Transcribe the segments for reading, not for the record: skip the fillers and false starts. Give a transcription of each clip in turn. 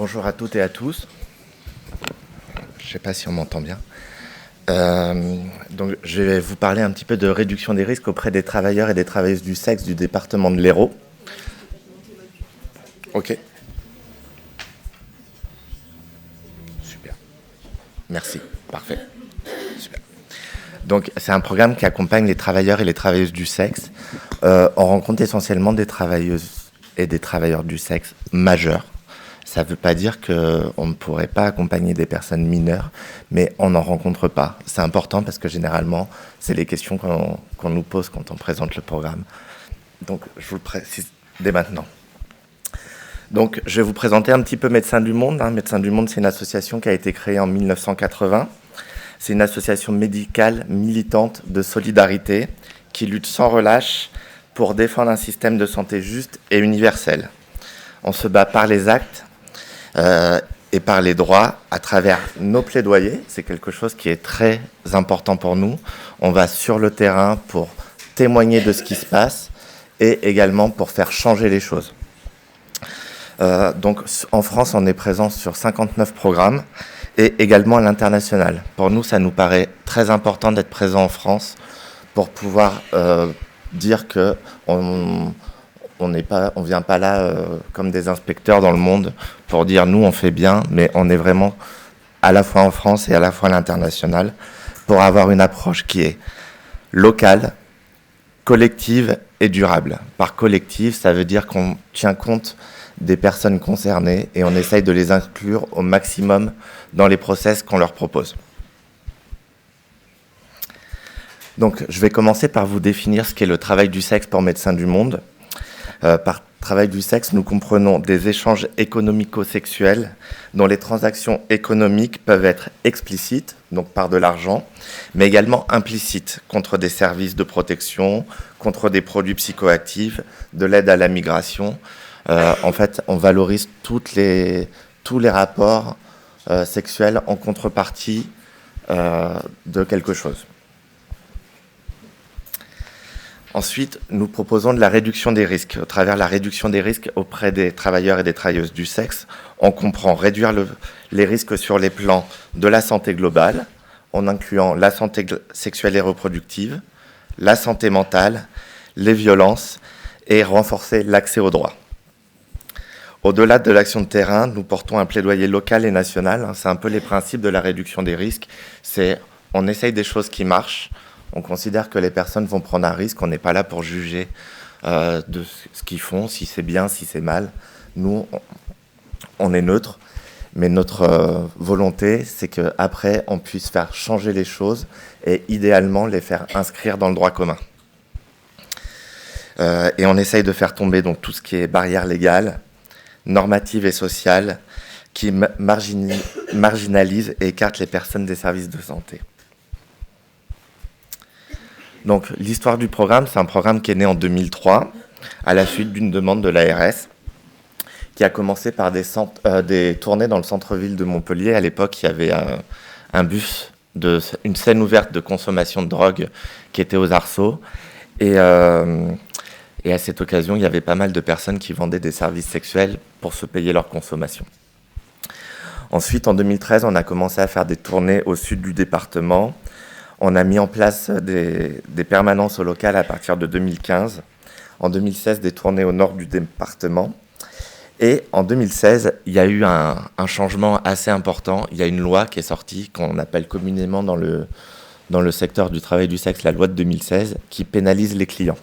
Bonjour à toutes et à tous. Je ne sais pas si on m'entend bien. Donc, je vais vous parler un petit peu de réduction des risques auprès des travailleurs et des travailleuses du sexe du département de l'Hérault. Ok. Super. Merci. Parfait. Super. Donc, c'est un programme qui accompagne les travailleurs et les travailleuses du sexe. On rencontre essentiellement des travailleuses et des travailleurs du sexe majeurs. Ça ne veut pas dire qu'on ne pourrait pas accompagner des personnes mineures, mais on n'en rencontre pas. C'est important parce que généralement, c'est les questions qu'on nous pose quand on présente le programme. Donc, je vous le précise dès maintenant. Donc, je vais vous présenter un petit peu Médecins du Monde. Médecins du Monde, c'est une association qui a été créée en 1980. C'est une association médicale militante de solidarité qui lutte sans relâche pour défendre un système de santé juste et universel. On se bat par les actes et par les droits à travers nos plaidoyers. C'est quelque chose qui est très important pour nous. On va sur le terrain pour témoigner de ce qui se passe et également pour faire changer les choses. Donc en France, on est présent sur 59 programmes et également à l'international. Pour nous, ça nous paraît très important d'être présent en France pour pouvoir dire qu'on on vient pas là comme des inspecteurs dans le monde pour dire nous on fait bien, mais on est vraiment à la fois en France et à la fois à l'international pour avoir une approche qui est locale, collective et durable. Par collective, ça veut dire qu'on tient compte des personnes concernées et on essaye de les inclure au maximum dans les process qu'on leur propose. Donc je vais commencer par vous définir ce qu'est le travail du sexe pour Médecins du Monde. Par travail du sexe, nous comprenons des échanges économico-sexuels dont les transactions économiques peuvent être explicites, donc par de l'argent, mais également implicites, contre des services de protection, contre des produits psychoactifs, de l'aide à la migration. En fait, on valorise tous les rapports sexuels en contrepartie de quelque chose. Ensuite, nous proposons de la réduction des risques. Au travers de la réduction des risques auprès des travailleurs et des travailleuses du sexe, on comprend réduire les risques sur les plans de la santé globale, en incluant la santé sexuelle et reproductive, la santé mentale, les violences et renforcer l'accès aux droits. Au-delà de l'action de terrain, nous portons un plaidoyer local et national. C'est un peu les principes de la réduction des risques. On essaye des choses qui marchent. On considère que les personnes vont prendre un risque. On n'est pas là pour juger de ce qu'ils font, si c'est bien, si c'est mal. Nous, on est neutre. Mais notre volonté, c'est qu'après, on puisse faire changer les choses et idéalement les faire inscrire dans le droit commun. Et on essaye de faire tomber donc, tout ce qui est barrière légale, normative et sociale, qui marginalise et écarte les personnes des services de santé. Donc, l'histoire du programme, c'est un programme qui est né en 2003, à la suite d'une demande de l'ARS, qui a commencé par des tournées dans le centre-ville de Montpellier. À l'époque, il y avait un bus, une scène ouverte de consommation de drogue qui était aux arceaux. Et à cette occasion, il y avait pas mal de personnes qui vendaient des services sexuels pour se payer leur consommation. Ensuite, en 2013, on a commencé à faire des tournées au sud du département. On a mis en place des permanences au local à partir de 2015. En 2016, des tournées au nord du département. Et en 2016, il y a eu un changement assez important. Il y a une loi qui est sortie, qu'on appelle communément dans le secteur du travail du sexe, la loi de 2016, qui pénalise les clients.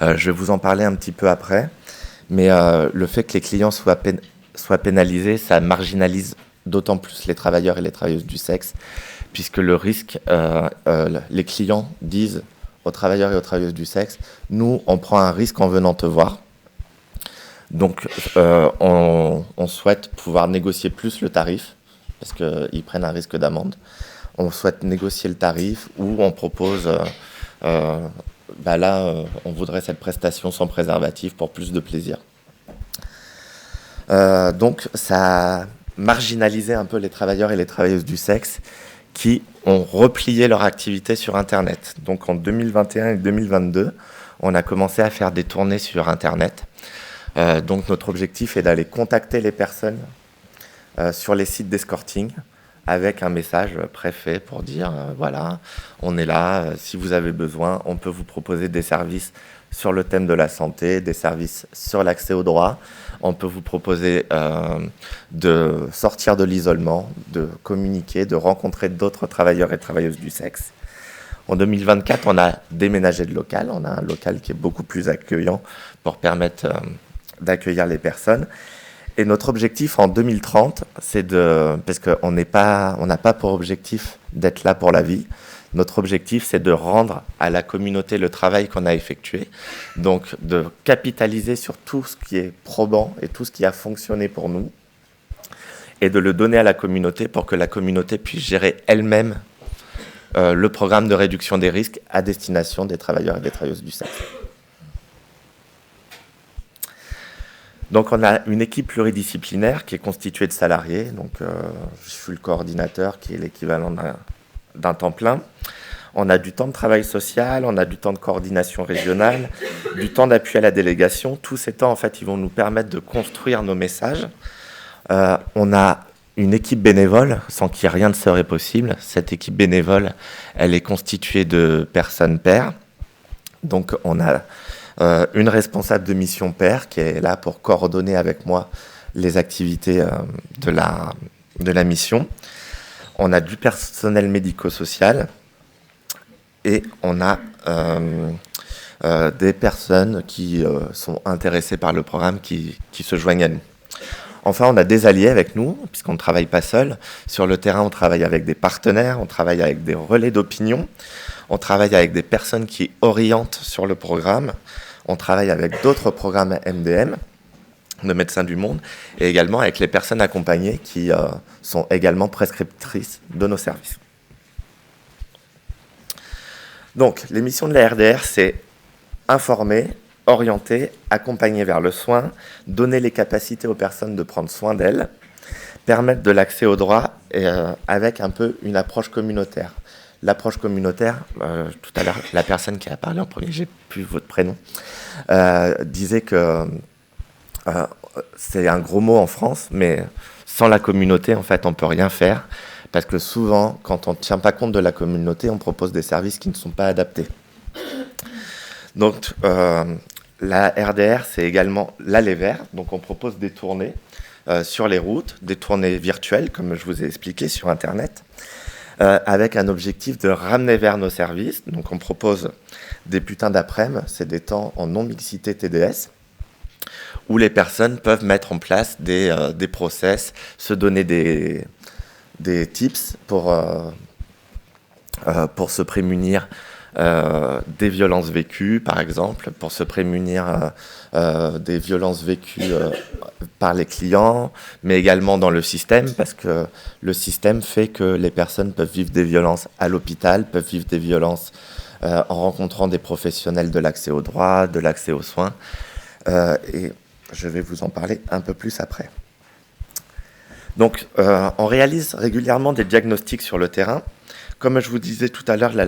Je vais vous en parler un petit peu après. Mais le fait que les clients soient pénalisés, ça marginalise d'autant plus les travailleurs et les travailleuses du sexe, puisque le risque, les clients disent aux travailleurs et aux travailleuses du sexe, nous, on prend un risque en venant te voir. Donc, on souhaite pouvoir négocier plus le tarif, parce qu'ils prennent un risque d'amende. On souhaite négocier le tarif ou on propose, on voudrait cette prestation sans préservatif pour plus de plaisir. Donc, ça a marginalisé un peu les travailleurs et les travailleuses du sexe qui ont replié leur activité sur Internet. Donc, en 2021 et 2022, on a commencé à faire des tournées sur Internet. Donc notre objectif est d'aller contacter les personnes sur les sites d'escorting avec un message préfet pour dire voilà, on est là, si vous avez besoin, on peut vous proposer des services sur le thème de la santé, des services sur l'accès aux droits, on peut vous proposer de sortir de l'isolement, de communiquer, de rencontrer d'autres travailleurs et travailleuses du sexe. En 2024, on a déménagé de local, on a un local qui est beaucoup plus accueillant pour permettre d'accueillir les personnes. Et notre objectif en 2030, c'est parce qu'on n'a pas pour objectif d'être là pour la vie. Notre objectif, c'est de rendre à la communauté le travail qu'on a effectué. Donc, de capitaliser sur tout ce qui est probant et tout ce qui a fonctionné pour nous. Et de le donner à la communauté pour que la communauté puisse gérer elle-même le programme de réduction des risques à destination des travailleurs et des travailleuses du sexe. Donc on a une équipe pluridisciplinaire qui est constituée de salariés. Donc je suis le coordinateur qui est l'équivalent d'un temps plein. On a du temps de travail social, on a du temps de coordination régionale, du temps d'appui à la délégation. Tous ces temps, en fait, ils vont nous permettre de construire nos messages. On a une équipe bénévole sans qui rien ne serait possible. Cette équipe bénévole, elle est constituée de personnes pairs. Donc on a une responsable de mission pair qui est là pour coordonner avec moi les activités de la mission. On a du personnel médico-social et on a des personnes qui sont intéressées par le programme qui se joignent à nous. Enfin, on a des alliés avec nous, puisqu'on ne travaille pas seul. Sur le terrain, on travaille avec des partenaires, on travaille avec des relais d'opinion, on travaille avec des personnes qui orientent sur le programme, on travaille avec d'autres programmes MDM, de Médecins du Monde, et également avec les personnes accompagnées qui sont également prescriptrices de nos services. Donc, les missions de la RDR, c'est informer, orienter, accompagner vers le soin, donner les capacités aux personnes de prendre soin d'elles, permettre de l'accès aux droits et, avec un peu une approche communautaire. L'approche communautaire, tout à l'heure, la personne qui a parlé en premier, j'ai plus votre prénom, disait que c'est un gros mot en France, mais sans la communauté, en fait, on ne peut rien faire, parce que souvent, quand on ne tient pas compte de la communauté, on propose des services qui ne sont pas adaptés. Donc, la RDR, c'est également l'aller vers. Donc, on propose des tournées sur les routes, des tournées virtuelles, comme je vous ai expliqué, sur Internet, avec un objectif de ramener vers nos services. Donc, on propose des putains d'après-midi, c'est des temps en non-mixité TDS, où les personnes peuvent mettre en place des process, se donner des tips pour se prémunir des violences vécues, par exemple, pour se prémunir des violences vécues par les clients, mais également dans le système, parce que le système fait que les personnes peuvent vivre des violences à l'hôpital, peuvent vivre des violences en rencontrant des professionnels de l'accès aux droits, de l'accès aux soins, et je vais vous en parler un peu plus après. Donc, on réalise régulièrement des diagnostics sur le terrain. Comme je vous disais tout à l'heure, la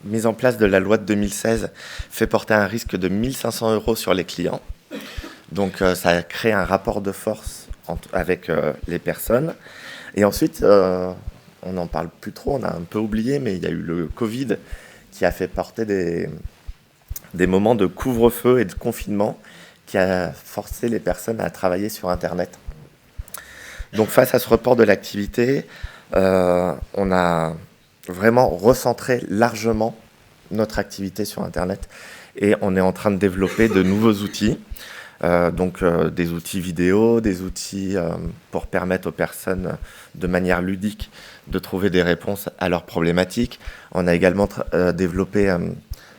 mise en place de la loi de 2016 fait porter un risque de 1 500 € sur les clients. Donc, ça crée un rapport de force avec les personnes. Et ensuite, on n'en parle plus trop, on a un peu oublié, mais il y a eu le Covid qui a fait porter des moments de couvre-feu et de confinement qui a forcé les personnes à travailler sur Internet. Donc, face à ce report de l'activité, on a vraiment recentré largement notre activité sur Internet et on est en train de développer de nouveaux outils, des outils vidéo, des outils pour permettre aux personnes de manière ludique de trouver des réponses à leurs problématiques. On a également développé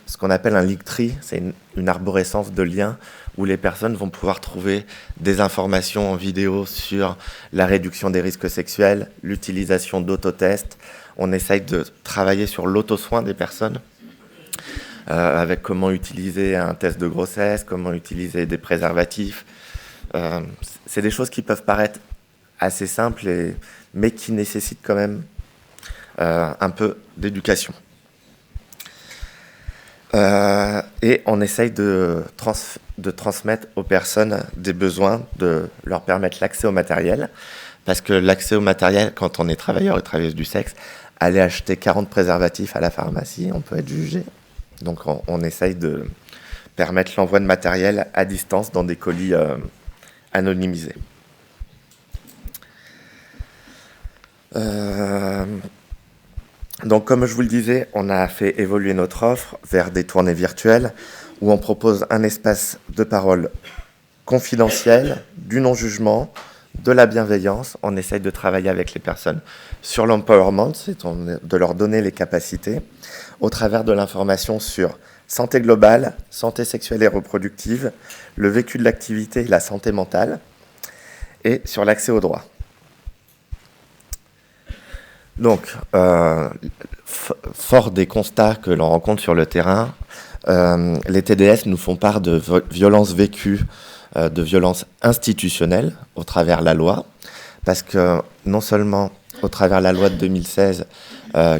ce qu'on appelle un Linktree, c'est une arborescence de liens où les personnes vont pouvoir trouver des informations en vidéo sur la réduction des risques sexuels, l'utilisation d'autotests. On essaye de travailler sur l'auto-soin des personnes, avec comment utiliser un test de grossesse, comment utiliser des préservatifs. C'est des choses qui peuvent paraître assez simples, mais qui nécessitent quand même un peu d'éducation. Et on essaye de transmettre aux personnes des besoins, de leur permettre l'accès au matériel. Parce que l'accès au matériel, quand on est travailleur et travailleuse du sexe, aller acheter 40 préservatifs à la pharmacie, on peut être jugé. Donc on essaye de permettre l'envoi de matériel à distance dans des colis anonymisés. Donc comme je vous le disais, on a fait évoluer notre offre vers des tournées virtuelles où on propose un espace de parole confidentiel, du non-jugement, de la bienveillance. On essaye de travailler avec les personnes sur l'empowerment, c'est de leur donner les capacités, au travers de l'information sur santé globale, santé sexuelle et reproductive, le vécu de l'activité et la santé mentale, et sur l'accès aux droits. Donc, fort des constats que l'on rencontre sur le terrain, les TDS nous font part de violences vécues, de violences institutionnelles au travers de la loi, parce que non seulement au travers de la loi de 2016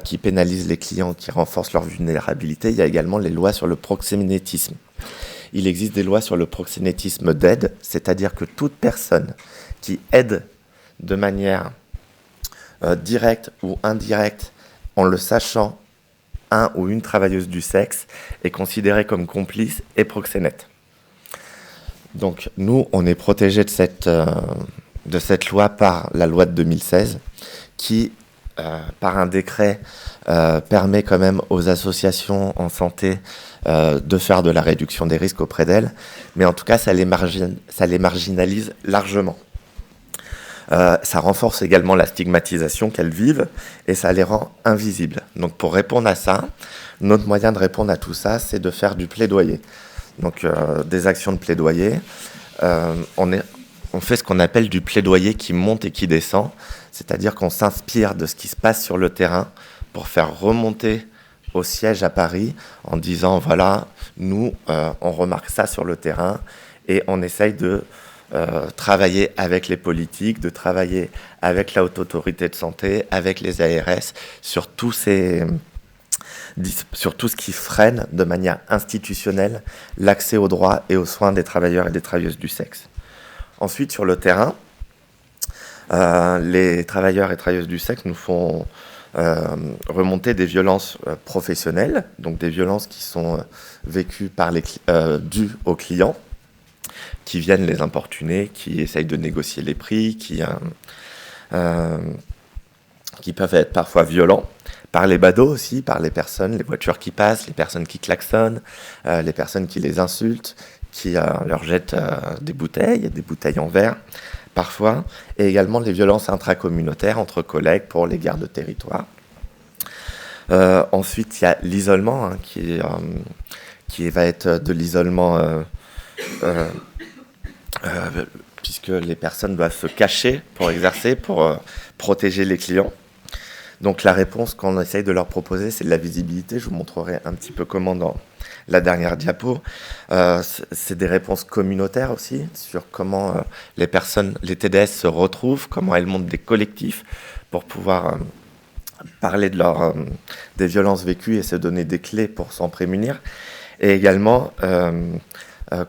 qui pénalise les clients, qui renforce leur vulnérabilité, il y a également les lois sur le proxénétisme. Il existe des lois sur le proxénétisme d'aide, c'est-à-dire que toute personne qui aide de manière directe ou indirecte, en le sachant, un ou une travailleuse du sexe, est considérée comme complice et proxénète. Donc nous, on est protégés de cette loi par la loi de 2016, qui, par un décret, permet quand même aux associations en santé de faire de la réduction des risques auprès d'elles, mais en tout cas, ça les marginalise largement. Ça renforce également la stigmatisation qu'elles vivent et ça les rend invisibles. Donc pour répondre à ça, notre moyen de répondre à tout ça, c'est de faire du plaidoyer. Donc des actions de plaidoyer. On fait ce qu'on appelle du plaidoyer qui monte et qui descend, c'est-à-dire qu'on s'inspire de ce qui se passe sur le terrain pour faire remonter au siège à Paris en disant voilà, nous, on remarque ça sur le terrain et on essaye de travailler avec les politiques, de travailler avec la haute autorité de santé, avec les ARS, sur tout ce qui freine de manière institutionnelle l'accès aux droits et aux soins des travailleurs et des travailleuses du sexe. Ensuite, sur le terrain, les travailleurs et travailleuses du sexe nous font remonter des violences professionnelles, donc des violences qui sont vécues dues aux clients, qui viennent les importuner, qui essayent de négocier les prix, qui peuvent être parfois violents, par les badauds aussi, par les personnes, les voitures qui passent, les personnes qui klaxonnent, les personnes qui les insultent, qui leur jettent des bouteilles en verre, parfois, et également les violences intracommunautaires entre collègues pour les gardes de territoire. Ensuite, il y a l'isolement, hein, qui va être de l'isolement puisque les personnes doivent se cacher pour exercer, pour protéger les clients. Donc la réponse qu'on essaye de leur proposer, c'est de la visibilité. Je vous montrerai un petit peu comment dans la dernière diapo. C'est des réponses communautaires aussi, sur comment les TDS se retrouvent, comment elles montent des collectifs pour pouvoir parler des violences vécues et se donner des clés pour s'en prémunir. Et également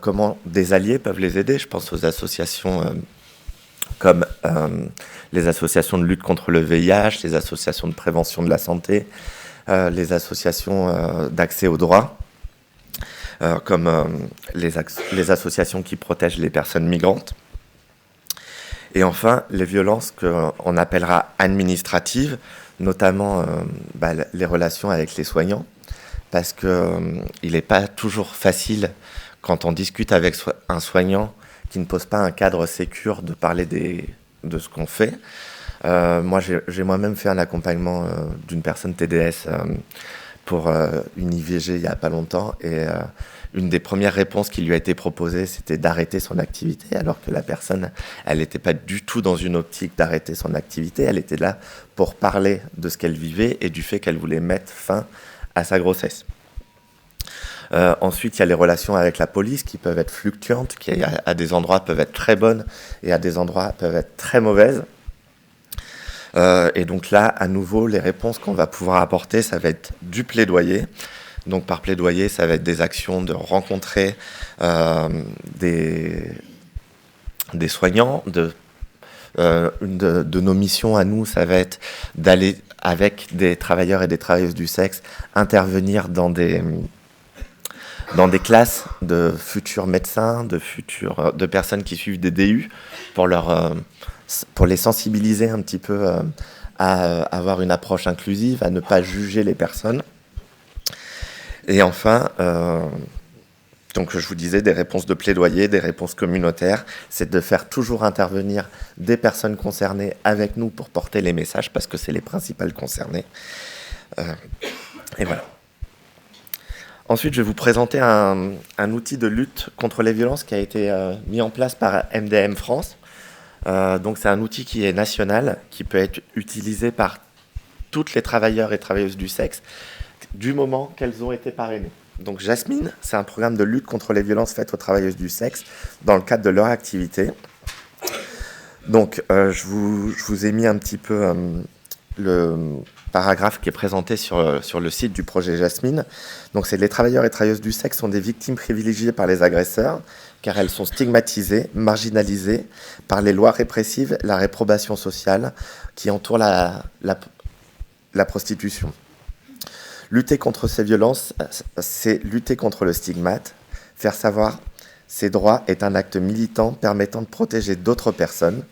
comment des alliés peuvent les aider. Je pense aux associations comme les associations de lutte contre le VIH, les associations de prévention de la santé, les associations d'accès aux droits, comme les associations qui protègent les personnes migrantes. Et enfin, les violences qu'on appellera administratives, notamment les relations avec les soignants, parce qu'il n'est pas toujours facile, quand on discute avec un soignant qui ne pose pas un cadre sécure, de parler de ce qu'on fait. Moi, j'ai moi-même fait un accompagnement d'une personne TDS pour une IVG il n'y a pas longtemps, et une des premières réponses qui lui a été proposée, c'était d'arrêter son activité, alors que la personne, elle n'était pas du tout dans une optique d'arrêter son activité, elle était là pour parler de ce qu'elle vivait et du fait qu'elle voulait mettre fin à sa grossesse. Ensuite, il y a les relations avec la police qui peuvent être fluctuantes, qui à des endroits peuvent être très bonnes et à des endroits peuvent être très mauvaises. Et donc là, à nouveau, les réponses qu'on va pouvoir apporter, ça va être du plaidoyer, Donc par plaidoyer, ça va être des actions de rencontrer des soignants. Une de nos missions à nous, ça va être d'aller avec des travailleurs et des travailleuses du sexe, intervenir dans des classes de futurs médecins, de personnes qui suivent des DU, pour les sensibiliser un petit peu à avoir une approche inclusive, à ne pas juger les personnes. Et enfin, donc je vous disais, des réponses de plaidoyer, des réponses communautaires, c'est de faire toujours intervenir des personnes concernées avec nous pour porter les messages, parce que c'est les principales concernées. Et voilà. Ensuite, je vais vous présenter un outil de lutte contre les violences qui a été mis en place par MDM France. Donc c'est un outil qui est national, qui peut être utilisé par toutes les travailleurs et travailleuses du sexe, du moment qu'elles ont été parrainées. Donc Jasmine, c'est un programme de lutte contre les violences faites aux travailleuses du sexe dans le cadre de leur activité. Donc je vous ai mis un petit peu le paragraphe qui est présenté sur le site du projet Jasmine. Donc c'est les travailleurs et travailleuses du sexe sont des victimes privilégiées par les agresseurs, car elles sont stigmatisées, marginalisées par les lois répressives, la réprobation sociale qui entoure la prostitution. Lutter contre ces violences, c'est lutter contre le stigmate. Faire savoir ses droits est un acte militant permettant de protéger d'autres personnes.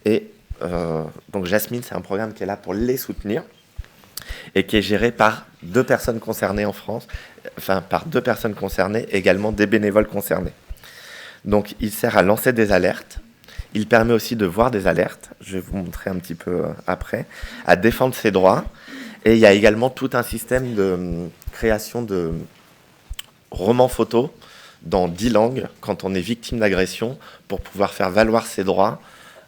Et donc Jasmine, c'est un programme qui est là pour les soutenir et qui est géré par 2 personnes concernées en France, enfin par 2 personnes concernées, également des bénévoles concernés. Donc il sert à lancer des alertes. Il permet aussi de voir des alertes, je vais vous montrer un petit peu après, à défendre ses droits. Et il y a également tout un système de création de romans photos dans 10 langues quand on est victime d'agression pour pouvoir faire valoir ses droits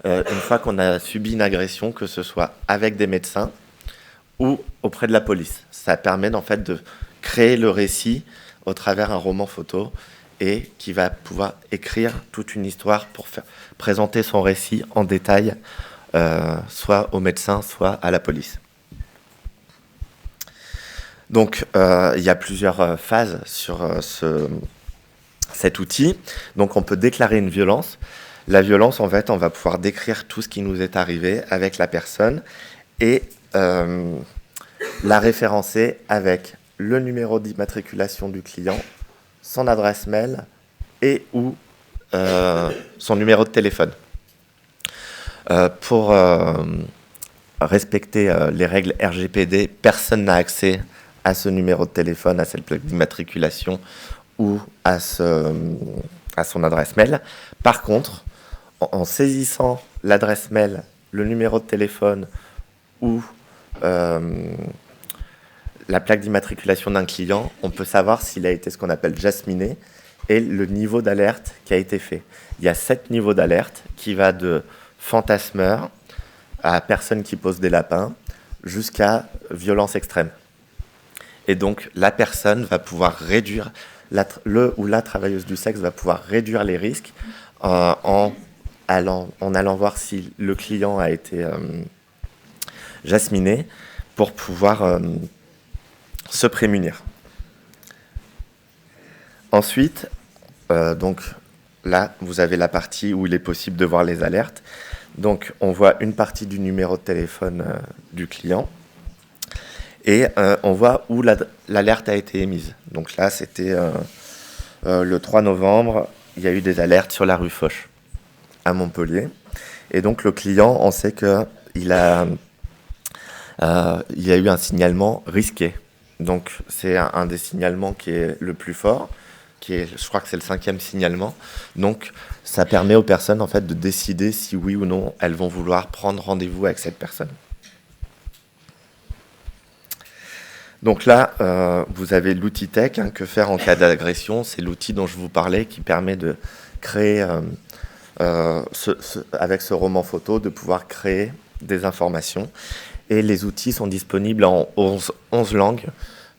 une fois qu'on a subi une agression, que ce soit avec des médecins ou auprès de la police. Ça permet en fait de créer le récit au travers d'un roman photo et qui va pouvoir écrire toute une histoire pour présenter son récit en détail, soit aux médecins, soit à la police. Donc, il y a plusieurs phases sur cet outil. Donc, on peut déclarer une violence. La violence, en fait, on va pouvoir décrire tout ce qui nous est arrivé avec la personne et la référencer avec le numéro d'immatriculation du client, son adresse mail et ou son numéro de téléphone. Pour respecter les règles RGPD, personne n'a accès à ce numéro de téléphone, à cette plaque d'immatriculation ou à son adresse mail. Par contre, en saisissant l'adresse mail, le numéro de téléphone ou la plaque d'immatriculation d'un client, on peut savoir s'il a été ce qu'on appelle jasminé et le niveau d'alerte qui a été fait. Il y a 7 niveaux d'alerte qui va de fantasmeur à personne qui pose des lapins jusqu'à violence extrême. Et donc, la personne va pouvoir réduire, le ou la travailleuse du sexe va pouvoir réduire les risques en allant voir si le client a été jasminé pour pouvoir se prémunir. Ensuite, donc là, vous avez la partie où il est possible de voir les alertes. Donc, on voit une partie du numéro de téléphone du client. Et on voit où l'alerte a été émise. Donc là, c'était le 3 novembre, il y a eu des alertes sur la rue Foch, à Montpellier. Et donc le client, on sait qu'il y a eu un signalement risqué. Donc c'est un des signalements qui est le plus fort, je crois que c'est le 5e signalement. Donc ça permet aux personnes en fait, de décider si oui ou non elles vont vouloir prendre rendez-vous avec cette personne. Donc là, vous avez l'outil tech, que faire en cas d'agression. C'est l'outil dont je vous parlais qui permet de créer, avec ce roman photo, de pouvoir créer des informations. Et les outils sont disponibles en 11 langues.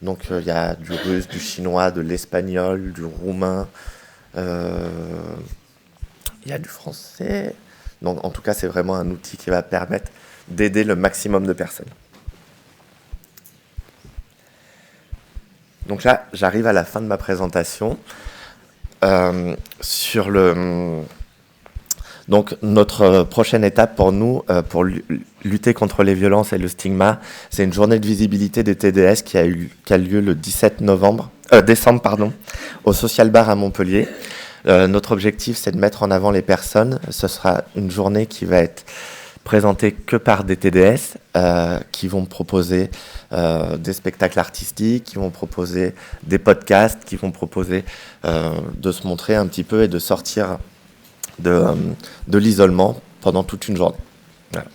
Donc il y a du russe, du chinois, de l'espagnol, du roumain. Il y a du français. Donc en tout cas, c'est vraiment un outil qui va permettre d'aider le maximum de personnes. Donc là, j'arrive à la fin de ma présentation. Donc notre prochaine étape pour nous, pour lutter contre les violences et le stigma, c'est une journée de visibilité des TDS qui a lieu le 17 décembre, au Social Bar à Montpellier. Notre objectif, c'est de mettre en avant les personnes. Ce sera une journée qui va être présentée que par des TDS qui vont proposer des spectacles artistiques, qui vont proposer des podcasts, qui vont proposer de se montrer un petit peu et de sortir de l'isolement pendant toute une journée. Voilà.